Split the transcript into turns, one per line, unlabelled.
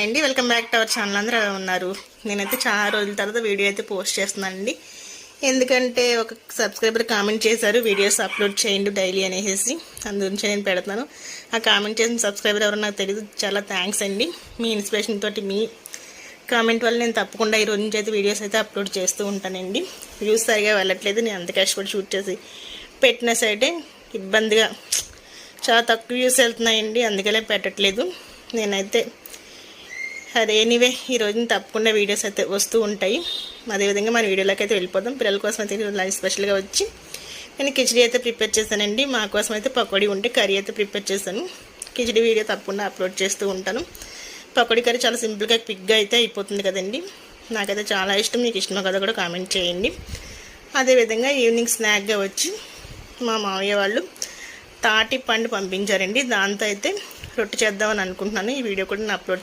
Hi అండి, welcome back to our channel. అందరూ ఎలా ఉన్నారు? నేనైతే చాలా రోజుల తర్వాత వీడియో అయితే పోస్ట్ చేస్తున్నానండి. ఎందుకంటే ఒక సబ్స్క్రైబర్ కామెంట్ చేశారు వీడియోస్ అప్లోడ్ చేయండి డైలీ అనేసి. అందుగురించి నేను పెడతాను. ఆ కామెంట్ చేసిన సబ్స్క్రైబర్ ఎవరో నాకు తెలియదు. చాలా థ్యాంక్స్ అండి. మీ ఇన్స్పిరేషన్ తోటి మీ కామెంట్ వల్ల నేను తప్పకుండా ఈ రోజు నుంచి అయితే వీడియోస్ అయితే అప్లోడ్ చేస్తూ ఉంటానండి. వ్యూస్ సరిగా వెళ్ళట్లేదు. నేను అంత కష్టపడి షూట్ చేసి పెట్టిన సైటే ఇబ్బందిగా చాలా తక్కువ వ్యూస్ వెళ్తున్నాయండి. అందుకనే పెట్టట్లేదు నేనైతే. అదే ఎనీవే ఈరోజు తప్పకుండా వీడియోస్ అయితే వస్తూ ఉంటాయి. అదేవిధంగా మన వీడియోలోకి అయితే వెళ్ళిపోదాం. పిల్లల కోసం అయితే లైవ్ స్పెషల్గా వచ్చి నేను కిచిడి అయితే ప్రిపేర్ చేశానండి. మా కోసం అయితే పకోడీ ఉంటే కర్రీ అయితే ప్రిపేర్ చేశాను. కిచిడి వీడియో తప్పకుండా అప్లోడ్ చేస్తూ ఉంటాను. పకోడీ కర్రీ చాలా సింపుల్గా క్విక్గా అయితే అయిపోతుంది కదండి. నాకైతే చాలా ఇష్టం. మీకు ఇష్టమో కదా కూడా కామెంట్ చేయండి. అదేవిధంగా ఈవినింగ్ స్నాక్గా వచ్చి మా మామయ్య వాళ్ళు తాటి పండు పంపించారండి. దాంతో అయితే రొట్టె చేద్దామని అనుకుంటున్నాను. ఈ వీడియో కూడా నేను అప్లోడ్